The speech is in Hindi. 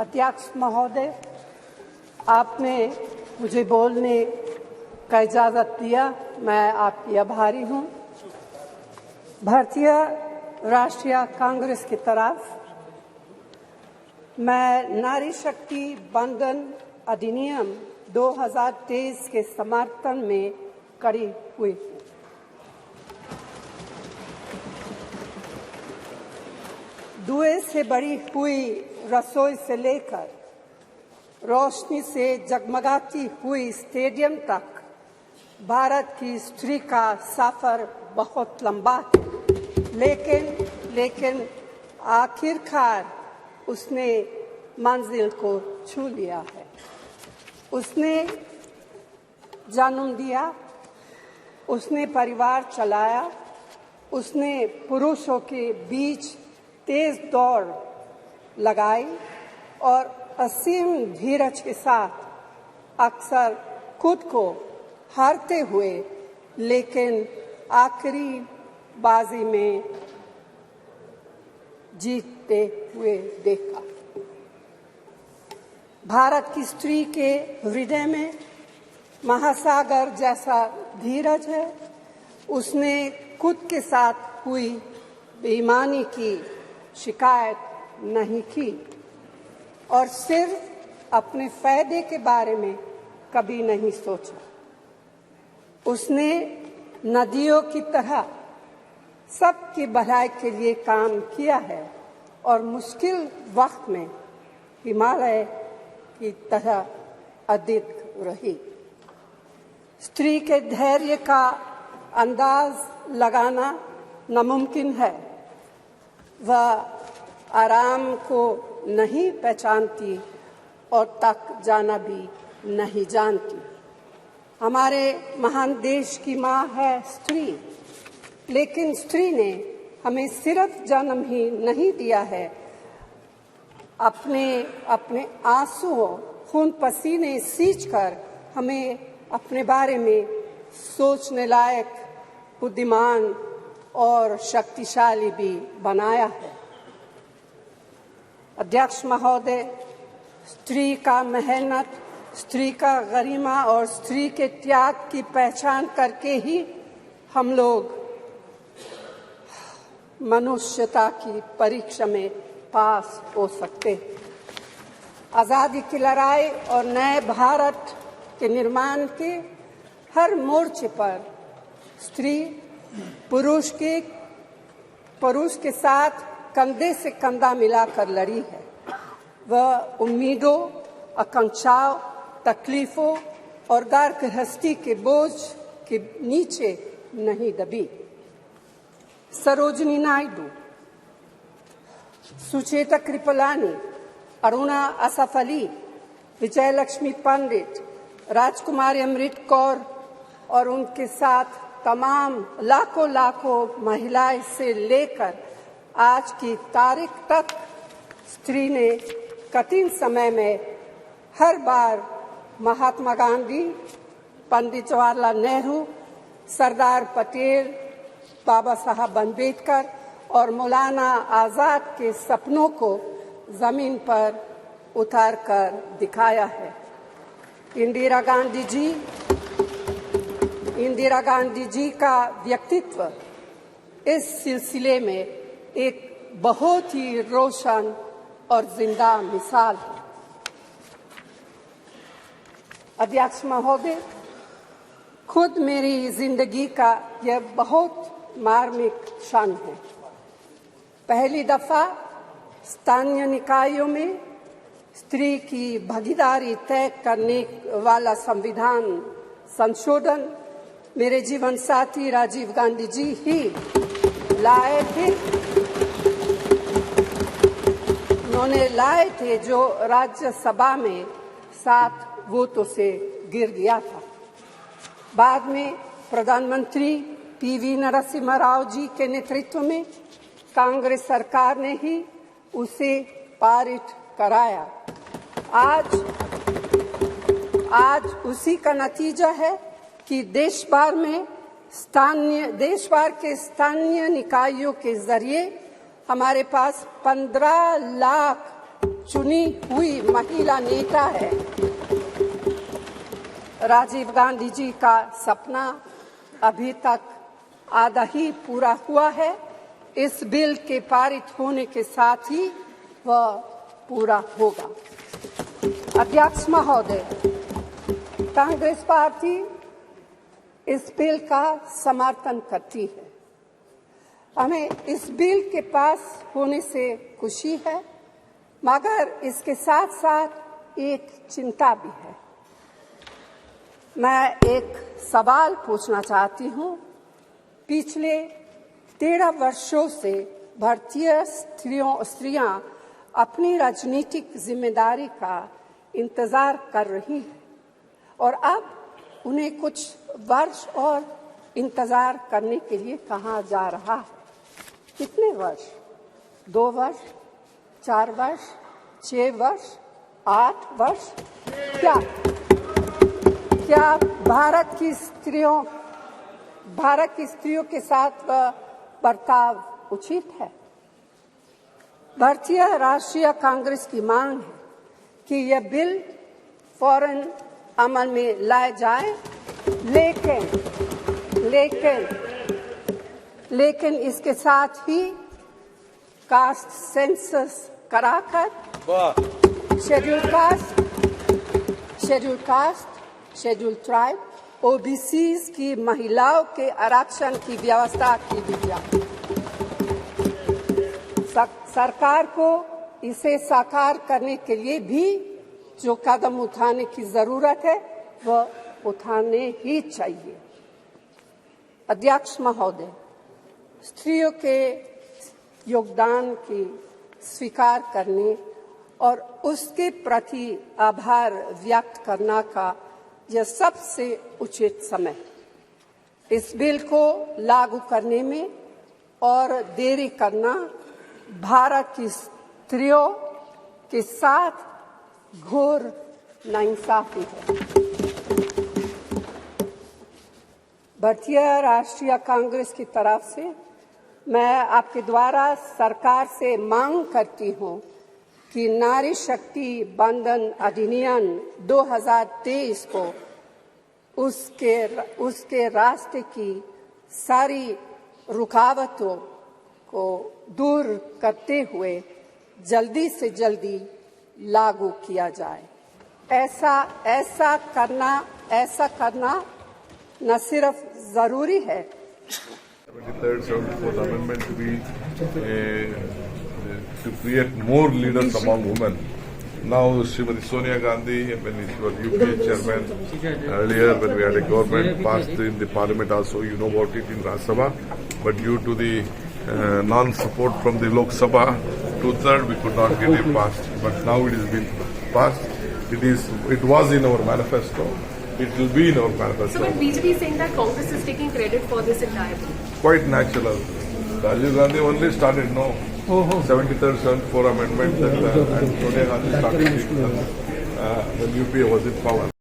अध्यक्ष महोदय, आपने मुझे बोलने का इजाज़त दिया, मैं आपकी आभारी हूँ। भारतीय राष्ट्रीय कांग्रेस की तरफ मैं नारी शक्ति बंधन अधिनियम 2023 के समर्थन में खड़ी हुई। धुएं से भरी हुई रसोई से लेकर रोशनी से जगमगाती हुई स्टेडियम तक भारत की स्त्री का सफर बहुत लंबा है, लेकिन आखिरकार उसने मंजिल को छू लिया है। उसने जन्म दिया, उसने परिवार चलाया, उसने पुरुषों के बीच तेज दौड़ लगाई और असीम धीरज के साथ अक्सर खुद को हारते हुए लेकिन आखिरी बाजी में जीतते हुए देखा। भारत की स्त्री के हृदय में महासागर जैसा धीरज है। उसने खुद के साथ हुई बेईमानी की शिकायत नहीं की और सिर्फ अपने फायदे के बारे में कभी नहीं सोचा। उसने नदियों की तरह सबकी भलाई के लिए काम किया है और मुश्किल वक्त में हिमालय की तरह अडिग रही। स्त्री के धैर्य का अंदाज लगाना नामुमकिन है। वह आराम को नहीं पहचानती और तक जाना भी नहीं जानती। हमारे महान देश की माँ है स्त्री, लेकिन स्त्री ने हमें सिर्फ जन्म ही नहीं दिया है, अपने आंसुओं खून पसीने सींचकर हमें अपने बारे में सोचने लायक, बुद्धिमान और शक्तिशाली भी बनाया है। अध्यक्ष महोदय, स्त्री का मेहनत, स्त्री का गरिमा और स्त्री के त्याग की पहचान करके ही हम लोग मनुष्यता की परीक्षा में पास हो सकते हैं। आज़ादी की लड़ाई और नए भारत के निर्माण के हर मोर्चे पर स्त्री पुरुष के साथ कंधे से कंधा मिलाकर लड़ी है। वह उम्मीदों, आकांक्षाओं, तकलीफों और घर गृहस्थी के बोझ के नीचे नहीं दबी। सरोजिनी नायडू, सुचेता कृपलानी, अरुणा असफ अली, विजयलक्ष्मी पंडित, राजकुमारी अमृत कौर और उनके साथ तमाम लाखों महिलाएं से लेकर आज की तारीख तक स्त्री ने कठिन समय में हर बार महात्मा गांधी, पंडित जवाहरलाल नेहरू, सरदार पटेल, बाबा साहब अम्बेडकर और मौलाना आजाद के सपनों को जमीन पर उतार कर दिखाया है। इंदिरा गांधी जी का व्यक्तित्व इस सिलसिले में एक बहुत ही रोशन और जिंदा मिसाल है। अध्यक्ष महोदय, खुद मेरी जिंदगी का यह बहुत मार्मिक क्षण है। पहली दफा स्थानीय निकायों में स्त्री की भागीदारी तय करने वाला संविधान संशोधन मेरे जीवन साथी राजीव गांधी जी ही लाए थे। उन्होंने लाए थे जो राज्यसभा में 7 वोटों से गिर गया था। बाद में प्रधानमंत्री पीवी नरसिम्हा राव जी के नेतृत्व में कांग्रेस सरकार ने ही उसे पारित कराया। आज उसी का नतीजा है कि देश भर के स्थानीय निकायों के जरिए हमारे पास 15 लाख चुनी हुई महिला नेता है। राजीव गांधी जी का सपना अभी तक आधा ही पूरा हुआ है। इस बिल के पारित होने के साथ ही वह पूरा होगा। अध्यक्ष महोदय, कांग्रेस पार्टी इस बिल का समर्थन करती है। हमें इस बिल के पास होने से खुशी है, मगर इसके साथ साथ एक चिंता भी है। मैं एक सवाल पूछना चाहती हूँ। पिछले 13 वर्षों से भारतीय स्त्रियां अपनी राजनीतिक जिम्मेदारी का इंतजार कर रही हैं और अब उन्हें कुछ वर्ष और इंतजार करने के लिए कहा जा रहा है। कितने वर्ष? 2 वर्ष, 4 वर्ष, 6 वर्ष, 8 वर्ष? क्या भारत की स्त्रियों के साथ बर्ताव उचित है? भारतीय राष्ट्रीय कांग्रेस की मांग है कि यह बिल फौरन अमल में लाया जाए, लेकिन इसके साथ ही कास्ट सेंसस कराकर schedule caste, schedule tribe, OBCs की महिलाओं के आरक्षण की व्यवस्था की गई। सरकार को इसे साकार करने के लिए भी जो कदम उठाने की जरूरत है वह उठाने ही चाहिए। अध्यक्ष महोदय, स्त्रियों के योगदान की स्वीकार करने और उसके प्रति आभार व्यक्त करना का यह सबसे उचित समय। इस बिल को लागू करने में और देरी करना भारत की स्त्रियों के साथ घोर नाइंसाफी है। भारतीय राष्ट्रीय कांग्रेस की तरफ से मैं आपके द्वारा सरकार से मांग करती हूं कि नारी शक्ति बंधन अधिनियम 2023 को उसके रास्ते की सारी रुकावटों को दूर करते हुए जल्दी से जल्दी लागू किया जाए। ऐसा करना न सिर्फ जरूरी है 73rd, 74th Amendment to create more leaders among women. Now, Srimati Sonia Gandhi, when she was UPA chairman earlier, when we had a government, passed in the parliament also, you know about it in Rajya Sabha, but due to the non-support from the Lok Sabha, 2/3 we could not get it passed. But now it has been passed. It was in our manifesto. It will be in our manifesto. So when BJP is saying that Congress is taking credit for this entire bill? Quite natural. Rajiv Gandhi only started, no? 73rd, 74th Amendment, and Sonia Gandhi started when UPA was in power.